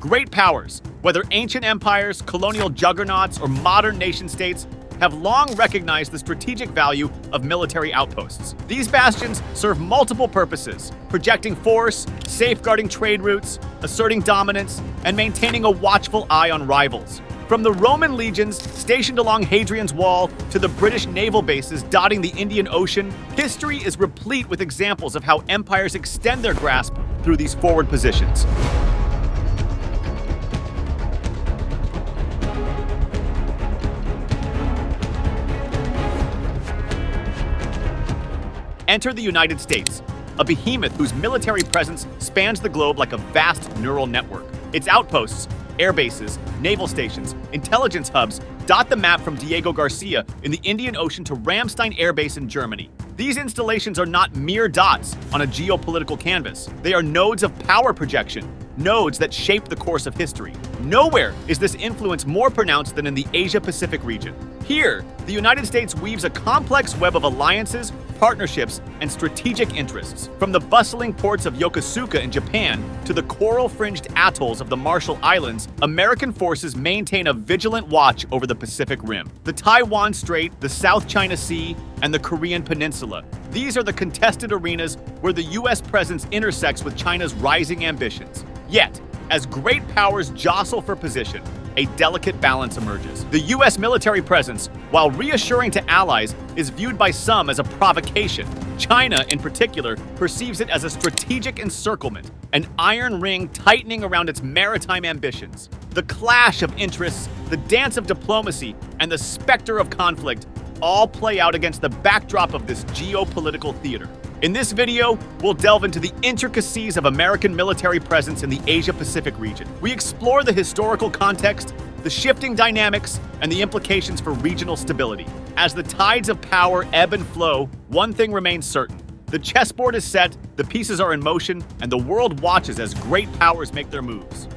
Great powers, whether ancient empires, colonial juggernauts, or modern nation-states, have long recognized the strategic value of military outposts. These bastions serve multiple purposes: projecting force, safeguarding trade routes, asserting dominance, and maintaining a watchful eye on rivals. From the Roman legions stationed along Hadrian's Wall to the British naval bases dotting the Indian Ocean, history is replete with examples of how empires extend their grasp through these forward positions. Enter the United States, a behemoth whose military presence spans the globe like a vast neural network. Its outposts, air bases, naval stations, intelligence hubs dot the map from Diego Garcia in the Indian Ocean to Ramstein Air Base in Germany. These installations are not mere dots on a geopolitical canvas. They are nodes of power projection, nodes that shape the course of history. Nowhere is this influence more pronounced than in the Asia-Pacific region. Here, the United States weaves a complex web of alliances, partnerships, and strategic interests. From the bustling ports of Yokosuka in Japan to the coral-fringed atolls of the Marshall Islands, American forces maintain a vigilant watch over the Pacific Rim. The Taiwan Strait, the South China Sea, and the Korean Peninsula. These are the contested arenas where the U.S. presence intersects with China's rising ambitions. Yet, as great powers jostle for position, a delicate balance emerges. The U.S. military presence, while reassuring to allies, is viewed by some as a provocation. China, in particular, perceives it as a strategic encirclement, an iron ring tightening around its maritime ambitions. The clash of interests, the dance of diplomacy, and the specter of conflict all play out against the backdrop of this geopolitical theater. In this video, we'll delve into the intricacies of American military presence in the Asia-Pacific region. We explore the historical context, the shifting dynamics, and the implications for regional stability. As the tides of power ebb and flow, one thing remains certain. The chessboard is set, the pieces are in motion, and the world watches as great powers make their moves.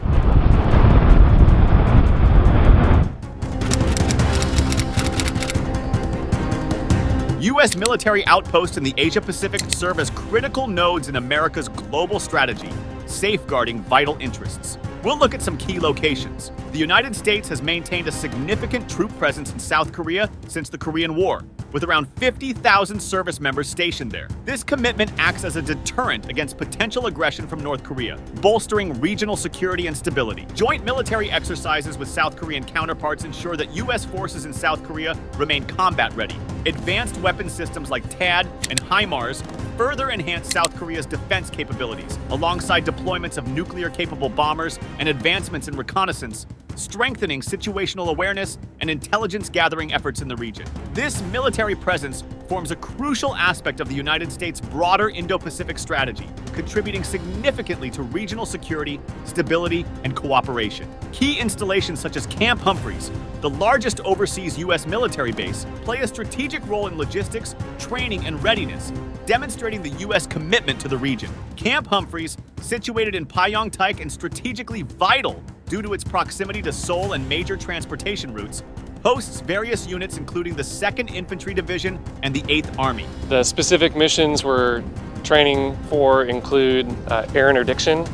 U.S. military outposts in the Asia-Pacific serve as critical nodes in America's global strategy, safeguarding vital interests. We'll look at some key locations. The United States has maintained a significant troop presence in South Korea since the Korean War, with around 50,000 service members stationed there. This commitment acts as a deterrent against potential aggression from North Korea, bolstering regional security and stability. Joint military exercises with South Korean counterparts ensure that U.S. forces in South Korea remain combat-ready. Advanced weapon systems like THAAD and HIMARS further enhance South Korea's defense capabilities, alongside deployments of nuclear-capable bombers and advancements in reconnaissance, strengthening situational awareness and intelligence-gathering efforts in the region. This military presence forms a crucial aspect of the United States' broader Indo-Pacific strategy, contributing significantly to regional security, stability, and cooperation. Key installations such as Camp Humphreys, the largest overseas U.S. military base, play a strategic role in logistics, training, and readiness, demonstrating the U.S. commitment to the region. Camp Humphreys, situated in Pyeongtaek and strategically vital due to its proximity to Seoul and major transportation routes, hosts various units including the 2nd Infantry Division and the 8th Army. The specific missions we're training for include air interdiction,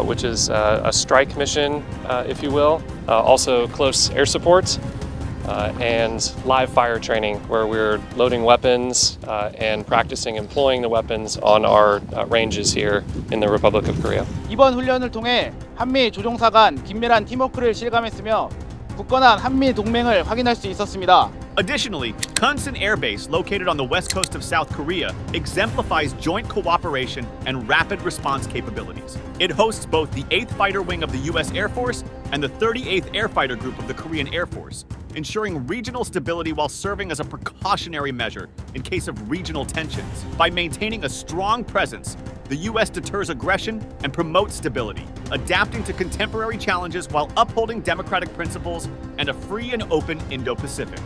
which is a strike mission, if you will, also close air support, and live fire training, where we're loading weapons and practicing employing the weapons on our ranges here in the Republic of Korea. 이번 훈련을 통해 한미 조종사 간 긴밀한 팀워크를 실감했으며 굳건한 한미 동맹을 확인할 수 있었습니다. Additionally, Kunsan Air Base, located on the west coast of South Korea, exemplifies joint cooperation and rapid response capabilities. It hosts both the 8th Fighter Wing of the U.S. Air Force and the 38th Air Fighter Group of the Korean Air Force, ensuring regional stability while serving as a precautionary measure in case of regional tensions. By maintaining a strong presence, the U.S. deters aggression and promotes stability, adapting to contemporary challenges while upholding democratic principles and a free and open Indo-Pacific.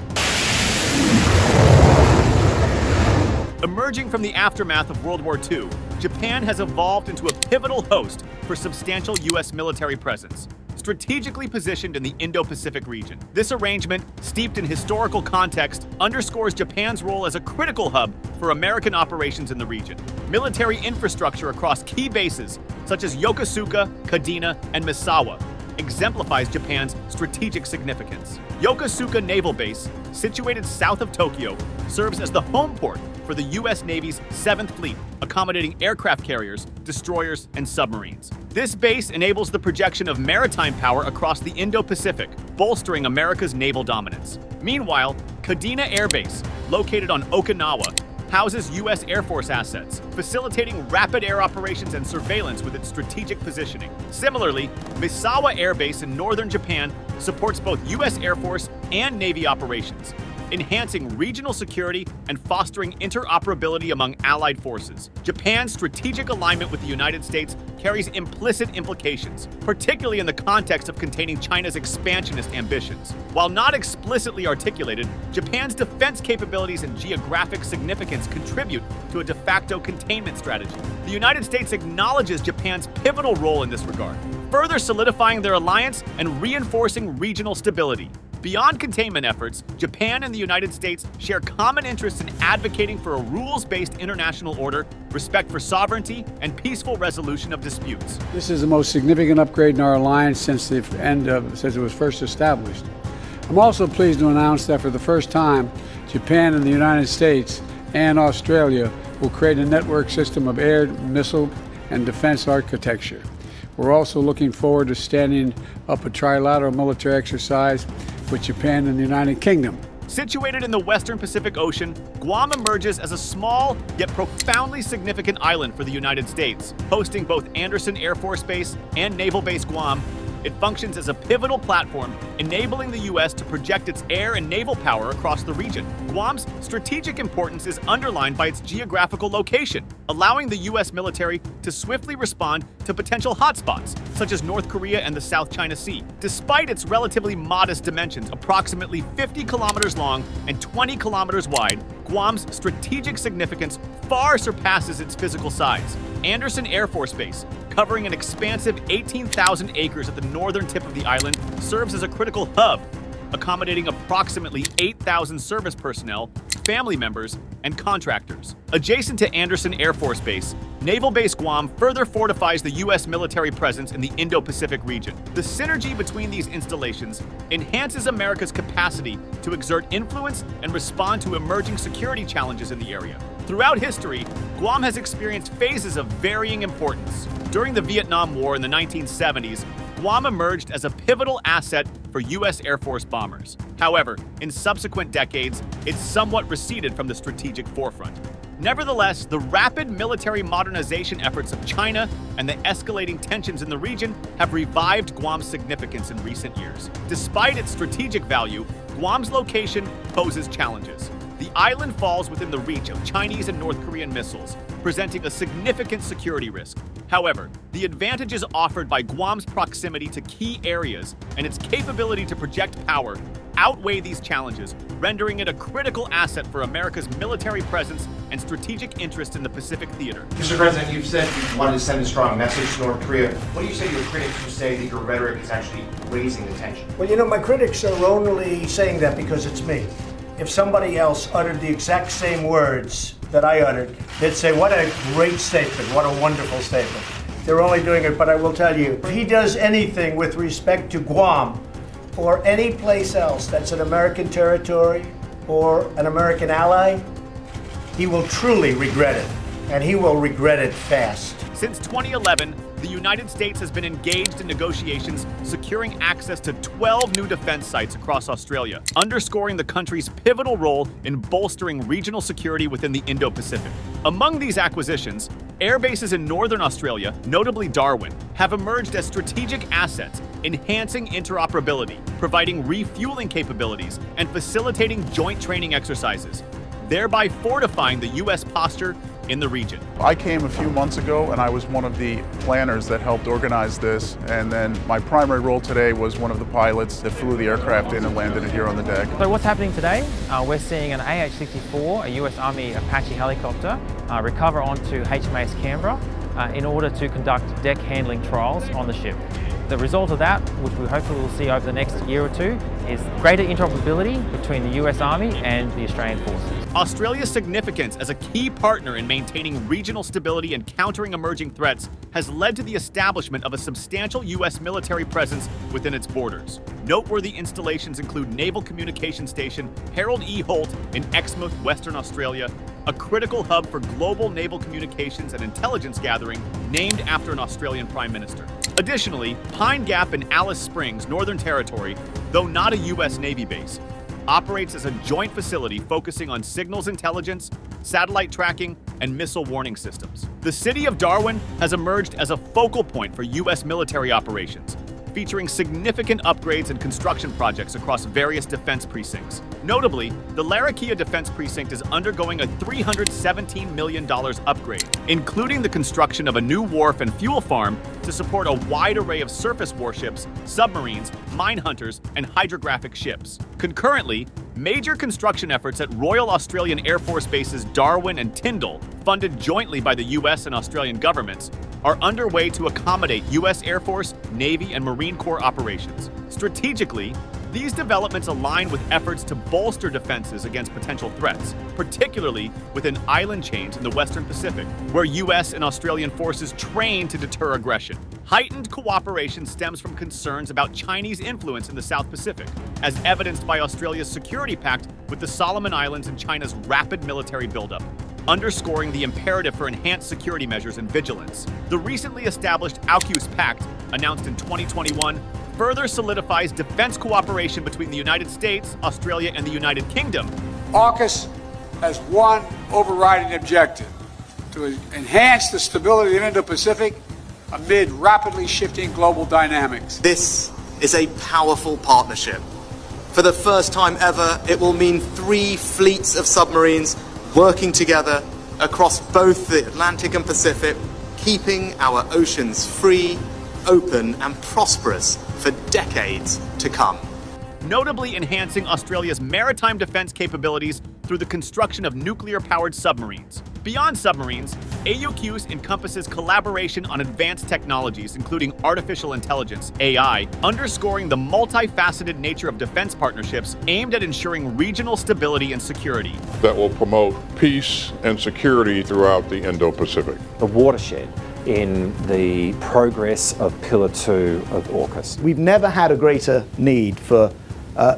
Emerging from the aftermath of World War II, Japan has evolved into a pivotal host for substantial U.S. military presence, strategically positioned in the Indo-Pacific region. This arrangement, steeped in historical context, underscores Japan's role as a critical hub for American operations in the region. Military infrastructure across key bases, such as Yokosuka, Kadena, and Misawa, exemplifies Japan's strategic significance. Yokosuka Naval Base, situated south of Tokyo, serves as the home port for the U.S. Navy's 7th Fleet, accommodating aircraft carriers, destroyers, and submarines. This base enables the projection of maritime power across the Indo-Pacific, bolstering America's naval dominance. Meanwhile, Kadena Air Base, located on Okinawa, houses U.S. Air Force assets, facilitating rapid air operations and surveillance with its strategic positioning. Similarly, Misawa Air Base in northern Japan supports both U.S. Air Force and Navy operations, enhancing regional security and fostering interoperability among allied forces. Japan's strategic alignment with the United States carries implicit implications, particularly in the context of containing China's expansionist ambitions. While not explicitly articulated, Japan's defense capabilities and geographic significance contribute to a de facto containment strategy. The United States acknowledges Japan's pivotal role in this regard, further solidifying their alliance and reinforcing regional stability. Beyond containment efforts, Japan and the United States share common interests in advocating for a rules-based international order, respect for sovereignty, and peaceful resolution of disputes. This is the most significant upgrade in our alliance since it was first established. I'm also pleased to announce that for the first time, Japan and the United States and Australia will create a network system of air, missile, and defense architecture. We're also looking forward to standing up a trilateral military exercise with Japan and the United Kingdom. Situated in the western Pacific Ocean, Guam emerges as a small yet profoundly significant island for the United States. Hosting both Andersen Air Force Base and Naval Base Guam, it functions as a pivotal platform, enabling the U.S. to project its air and naval power across the region. Guam's strategic importance is underlined by its geographical location, allowing the U.S. military to swiftly respond to potential hotspots, such as North Korea and the South China Sea. Despite its relatively modest dimensions, approximately 50 kilometers long and 20 kilometers wide, Guam's strategic significance far surpasses its physical size. Andersen Air Force Base, covering an expansive 18,000 acres at the northern tip of the island, serves as a critical hub, accommodating approximately 8,000 service personnel, family members, and contractors. Adjacent to Andersen Air Force Base, Naval Base Guam further fortifies the U.S. military presence in the Indo-Pacific region. The synergy between these installations enhances America's capacity to exert influence and respond to emerging security challenges in the area. Throughout history, Guam has experienced phases of varying importance. During the Vietnam War in the 1970s, Guam emerged as a pivotal asset for U.S. Air Force bombers. However, in subsequent decades, it somewhat receded from the strategic forefront. Nevertheless, the rapid military modernization efforts of China and the escalating tensions in the region have revived Guam's significance in recent years. Despite its strategic value, Guam's location poses challenges. The island falls within the reach of Chinese and North Korean missiles, presenting a significant security risk. However, the advantages offered by Guam's proximity to key areas and its capability to project power outweigh these challenges, rendering it a critical asset for America's military presence and strategic interest in the Pacific theater. Mr. President, you've said you wanted to send a strong message to North Korea. What do you say to your critics who say that your rhetoric is actually raising the tension? Well, you know, my critics are only saying that because it's me. If somebody else uttered the exact same words that I uttered, they'd say, what a great statement, what a wonderful statement. They're only doing it, but I will tell you, if he does anything with respect to Guam or any place else that's an American territory or an American ally, he will truly regret it, and he will regret it fast. Since 2011, the United States has been engaged in negotiations securing access to 12 new defense sites across Australia, underscoring the country's pivotal role in bolstering regional security within the Indo-Pacific. Among these acquisitions, air bases in northern Australia, notably Darwin, have emerged as strategic assets, enhancing interoperability, providing refueling capabilities, and facilitating joint training exercises, thereby fortifying the U.S. posture in the region. I came a few months ago and I was one of the planners that helped organize this, and then my primary role today was one of the pilots that flew the aircraft in and landed it here on the deck. So what's happening today? We're seeing an AH-64, a US Army Apache helicopter, recover onto HMAS Canberra in order to conduct deck handling trials on the ship. The result of that, which we hopefully will see over the next year or two, is greater interoperability between the US Army and the Australian forces. Australia's significance as a key partner in maintaining regional stability and countering emerging threats has led to the establishment of a substantial U.S. military presence within its borders. Noteworthy installations include Naval Communication Station Harold E. Holt in Exmouth, Western Australia, a critical hub for global naval communications and intelligence gathering named after an Australian Prime Minister. Additionally, Pine Gap in Alice Springs, Northern Territory, though not a U.S. Navy base, operates as a joint facility focusing on signals intelligence, satellite tracking, and missile warning systems. The city of Darwin has emerged as a focal point for U.S. military operations, featuring significant upgrades and construction projects across various defense precincts. Notably, the Larrakia Defense Precinct is undergoing a $317 million upgrade, including the construction of a new wharf and fuel farm to support a wide array of surface warships, submarines, mine hunters, and hydrographic ships. Concurrently, major construction efforts at Royal Australian Air Force bases Darwin and Tyndall, funded jointly by the US and Australian governments, are underway to accommodate US Air Force, Navy, and Marine Corps operations. Strategically, these developments align with efforts to bolster defenses against potential threats, particularly within island chains in the Western Pacific, where US and Australian forces train to deter aggression. Heightened cooperation stems from concerns about Chinese influence in the South Pacific, as evidenced by Australia's security pact with the Solomon Islands and China's rapid military buildup, underscoring the imperative for enhanced security measures and vigilance. The recently established AUKUS Pact, announced in 2021, further solidifies defense cooperation between the United States, Australia, and the United Kingdom. AUKUS has one overriding objective: to enhance the stability of the Indo-Pacific amid rapidly shifting global dynamics. This is a powerful partnership. For the first time ever, it will mean 3 fleets of submarines working together across both the Atlantic and Pacific, keeping our oceans free, open, and prosperous for decades to come. Notably enhancing Australia's maritime defense capabilities through the construction of nuclear-powered submarines. Beyond submarines, AUKUS encompasses collaboration on advanced technologies, including artificial intelligence, AI, underscoring the multifaceted nature of defense partnerships aimed at ensuring regional stability and security. That will promote peace and security throughout the Indo-Pacific. A watershed in the progress of Pillar 2 of AUKUS. We've never had a greater need for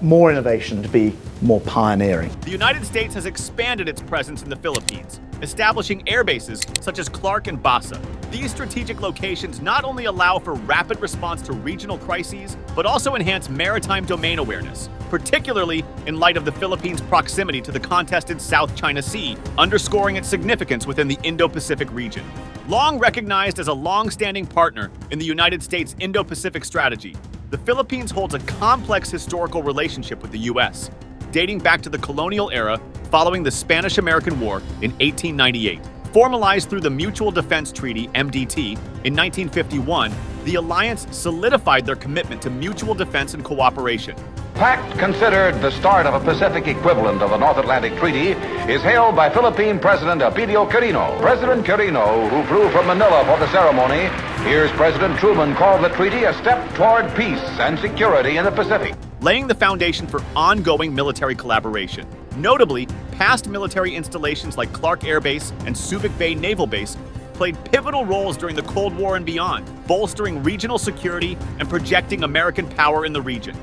more innovation, to be more pioneering. The United States has expanded its presence in the Philippines, establishing air bases such as Clark and Basa. These strategic locations not only allow for rapid response to regional crises, but also enhance maritime domain awareness, particularly in light of the Philippines' proximity to the contested South China Sea, underscoring its significance within the Indo-Pacific region. Long recognized as a long-standing partner in the United States Indo-Pacific strategy, the Philippines holds a complex historical relationship with the U.S., dating back to the colonial era following the Spanish-American War in 1898. Formalized through the Mutual Defense Treaty, MDT, in 1951, the alliance solidified their commitment to mutual defense and cooperation. Pact, considered the start of a Pacific equivalent of the North Atlantic Treaty, is hailed by Philippine President Elpidio Quirino. President Quirino, who flew from Manila for the ceremony, hears President Truman call the treaty a step toward peace and security in the Pacific, laying the foundation for ongoing military collaboration. Notably, past military installations like Clark Air Base and Subic Bay Naval Base played pivotal roles during the Cold War and beyond, bolstering regional security and projecting American power in the region.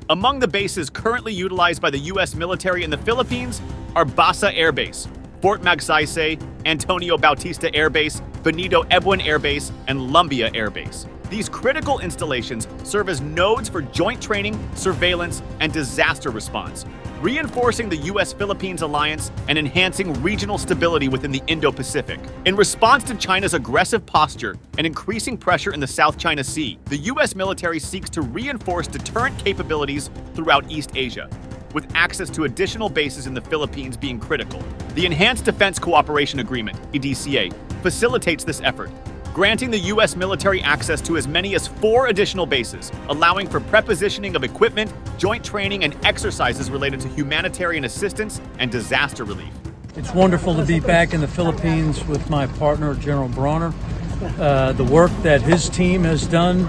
Among the bases currently utilized by the U.S. military in the Philippines are Basa Air Base, Fort Magsaysay, Antonio Bautista Air Base, Benito Ebuen Air Base, and Lumbia Air Base. These critical installations serve as nodes for joint training, surveillance, and disaster response, reinforcing the U.S.-Philippines alliance and enhancing regional stability within the Indo-Pacific. In response to China's aggressive posture and increasing pressure in the South China Sea, the U.S. military seeks to reinforce deterrent capabilities throughout East Asia, with access to additional bases in the Philippines being critical. The Enhanced Defense Cooperation Agreement, EDCA, facilitates this effort, granting the U.S. military access to as many as 4 additional bases, allowing for prepositioning of equipment, joint training, and exercises related to humanitarian assistance and disaster relief. It's wonderful to be back in the Philippines with my partner, General Bronner. the work that his team has done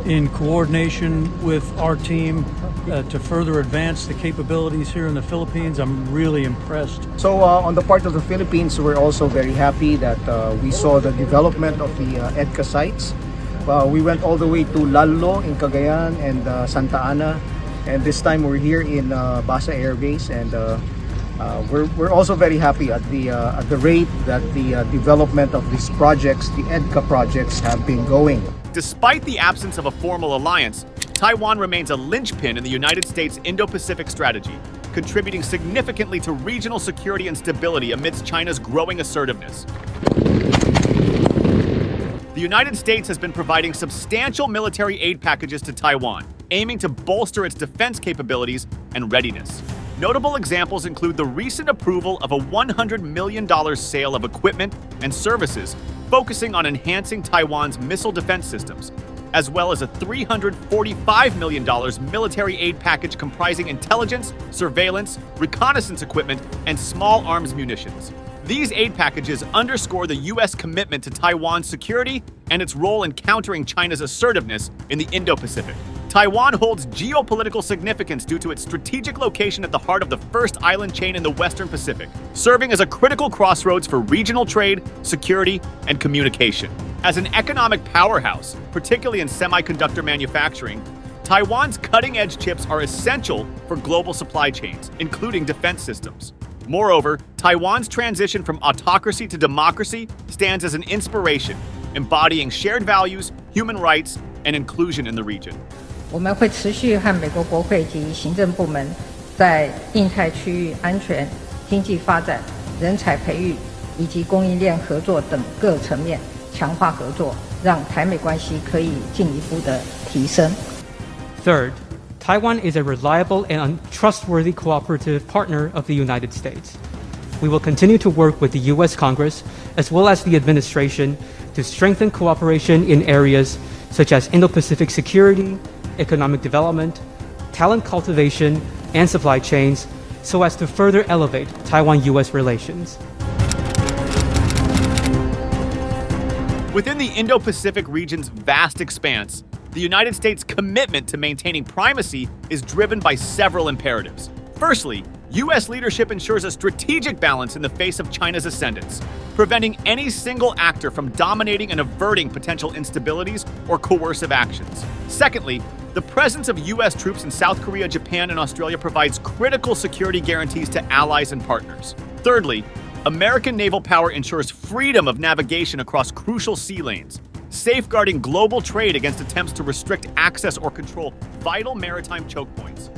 in coordination with our team to further advance the capabilities here in the Philippines. I'm really impressed. So on the part of the Philippines, we're also very happy that we saw the development of the EDCA sites. We went all the way to Lalo in Cagayan and Santa Ana, and this time we're here in Basa Air Base, and we're also very happy at the rate that the development of these projects, the EDCA projects, have been going. Despite the absence of a formal alliance, Taiwan remains a linchpin in the United States Indo-Pacific strategy, contributing significantly to regional security and stability amidst China's growing assertiveness. The United States has been providing substantial military aid packages to Taiwan, aiming to bolster its defense capabilities and readiness. Notable examples include the recent approval of a $100 million sale of equipment and services focusing on enhancing Taiwan's missile defense systems, as well as a $345 million military aid package comprising intelligence, surveillance, reconnaissance equipment, and small arms munitions. These aid packages underscore the U.S. commitment to Taiwan's security and its role in countering China's assertiveness in the Indo-Pacific. Taiwan holds geopolitical significance due to its strategic location at the heart of the first island chain in the Western Pacific, serving as a critical crossroads for regional trade, security, and communication. As an economic powerhouse, particularly in semiconductor manufacturing, Taiwan's cutting-edge chips are essential for global supply chains, including defense systems. Moreover, Taiwan's transition from autocracy to democracy stands as an inspiration, embodying shared values, human rights, and inclusion in the region. 我们会持续和美国国会及行政部门在印太区域安全、经济发展、人才培育以及供应链合作等各层面强化合作，让台美关系可以进一步的提升。Third, Taiwan is a reliable and trustworthy cooperative partner of the United States. We will continue to work with the U.S. Congress as well as the administration to strengthen cooperation in areas such as Indo-Pacific security, economic development, talent cultivation, and supply chains so as to further elevate Taiwan-U.S. relations. Within the Indo-Pacific region's vast expanse, the United States' commitment to maintaining primacy is driven by several imperatives. Firstly, U.S. leadership ensures a strategic balance in the face of China's ascendance, preventing any single actor from dominating and averting potential instabilities or coercive actions. Secondly, the presence of U.S. troops in South Korea, Japan, and Australia provides critical security guarantees to allies and partners. Thirdly, American naval power ensures freedom of navigation across crucial sea lanes, safeguarding global trade against attempts to restrict access or control vital maritime choke points.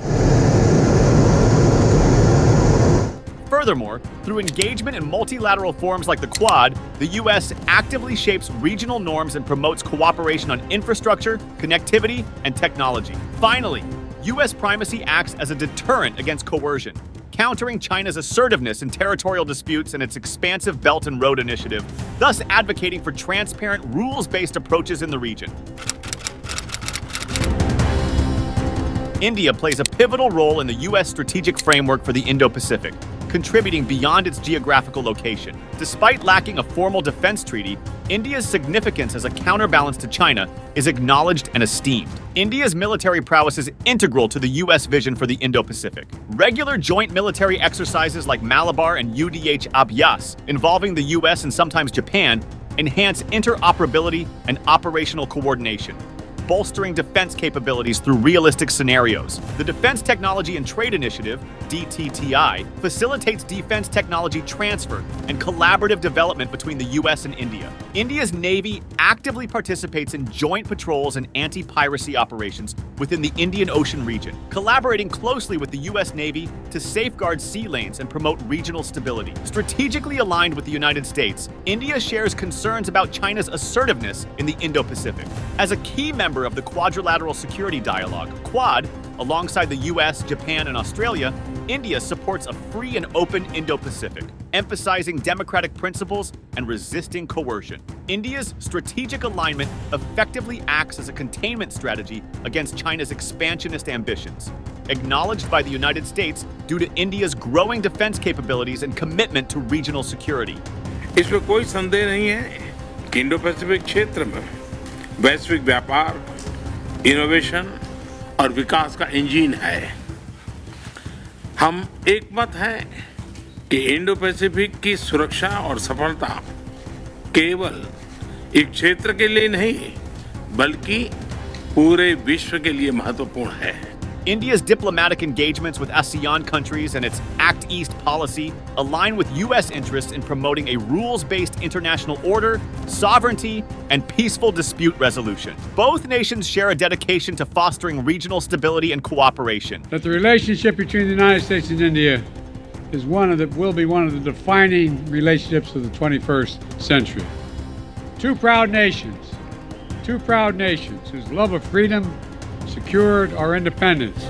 Furthermore, through engagement in multilateral forums like the Quad, the U.S. actively shapes regional norms and promotes cooperation on infrastructure, connectivity, and technology. Finally, U.S. primacy acts as a deterrent against coercion, countering China's assertiveness in territorial disputes and its expansive Belt and Road Initiative, thus advocating for transparent, rules-based approaches in the region. India plays a pivotal role in the U.S. strategic framework for the Indo-Pacific, contributing beyond its geographical location. Despite lacking a formal defense treaty, India's significance as a counterbalance to China is acknowledged and esteemed. India's military prowess is integral to the U.S. vision for the Indo-Pacific. Regular joint military exercises like Malabar and UDH Abhyas, involving the U.S. and sometimes Japan, enhance interoperability and operational coordination, bolstering defense capabilities through realistic scenarios. The Defense Technology and Trade Initiative, DTTI, facilitates defense technology transfer and collaborative development between the U.S. and India. India's Navy actively participates in joint patrols and anti-piracy operations within the Indian Ocean region, collaborating closely with the U.S. Navy to safeguard sea lanes and promote regional stability. Strategically aligned with the United States, India shares concerns about China's assertiveness in the Indo-Pacific. As a key member of the Quadrilateral Security Dialogue, Quad, alongside the US, Japan, and Australia, India supports a free and open Indo-Pacific, emphasizing democratic principles and resisting coercion. India's strategic alignment effectively acts as a containment strategy against China's expansionist ambitions, acknowledged by the United States due to India's growing defense capabilities and commitment to regional security. इसमें कोई संदेह नहीं है Indo Pacific क्षेत्र में वैश्विक व्यापार, innovation और विकास का इंजन है। हम एकमत हैं कि इंडो पैसिफिक की सुरक्षा और सफलता केवल एक क्षेत्र के लिए नहीं बल्कि पूरे विश्व के लिए महत्वपूर्ण है। India's diplomatic engagements with ASEAN countries and its Act East policy align with U.S. interests in promoting a rules-based international order, sovereignty, and peaceful dispute resolution. Both nations share a dedication to fostering regional stability and cooperation. That the relationship between the United States and India is will be one of the defining relationships of the 21st century. Two proud nations whose love of freedom secured our independence.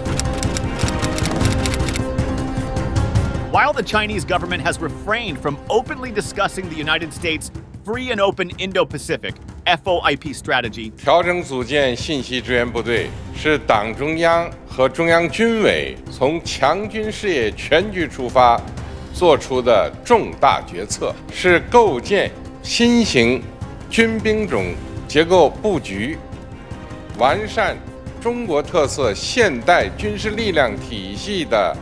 While the Chinese government has refrained from openly discussing the United States' free and open Indo-Pacific FOIP strategy, 调整组建信息支援部队是党中央和中央军委从强军事业全局出发做出的重大决策，是构建新型军兵种结构布局，完善中国特色现代军事力量体系的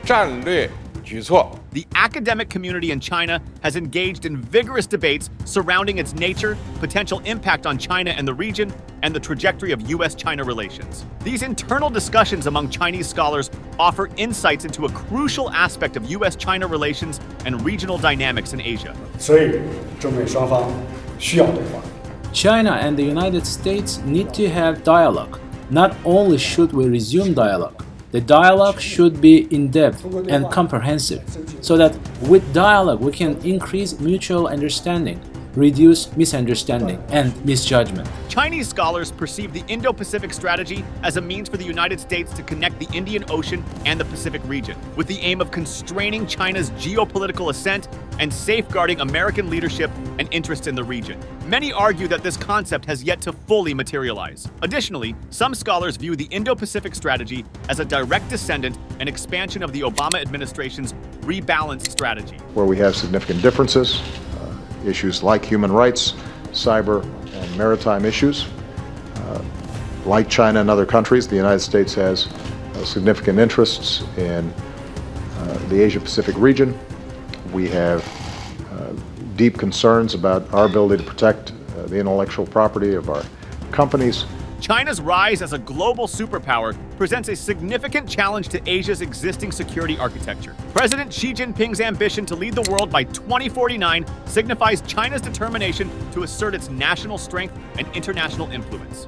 战略举措。 The academic community in China has engaged in vigorous debates surrounding its nature, potential impact on China and the region, and the trajectory of U.S.-China relations. These internal discussions among Chinese scholars offer insights into a crucial aspect of U.S.-China relations and regional dynamics in Asia. 所以，中美双方需要对话。 China and the United States need to have dialogue. Not only should we resume dialogue, the dialogue should be in-depth and comprehensive, so that with dialogue we can increase mutual understanding, reduce misunderstanding and misjudgment. Chinese scholars perceive the Indo-Pacific strategy as a means for the United States to connect the Indian Ocean and the Pacific region, with the aim of constraining China's geopolitical ascent and safeguarding American leadership and interest in the region. Many argue that this concept has yet to fully materialize. Additionally, some scholars view the Indo-Pacific strategy as a direct descendant and expansion of the Obama administration's rebalanced strategy. Where we have significant differences, issues like human rights, cyber, and maritime issues. Like China and other countries, the United States has significant interests in the Asia-Pacific region. We have deep concerns about our ability to protect the intellectual property of our companies. China's rise as a global superpower presents a significant challenge to Asia's existing security architecture. President Xi Jinping's ambition to lead the world by 2049 signifies China's determination to assert its national strength and international influence.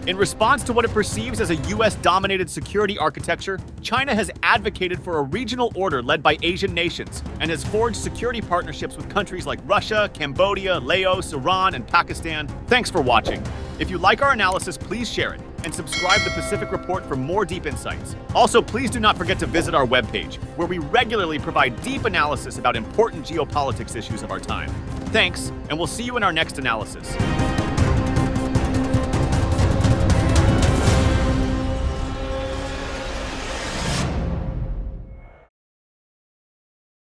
In response to what it perceives as a US-dominated security architecture, China has advocated for a regional order led by Asian nations and has forged security partnerships with countries like Russia, Cambodia, Laos, Iran, and Pakistan. Thanks for watching. If you like our analysis, please share it and subscribe to Pacific Report for more deep insights. Also, please do not forget to visit our webpage, where we regularly provide deep analysis about important geopolitics issues of our time. Thanks, and we'll see you in our next analysis.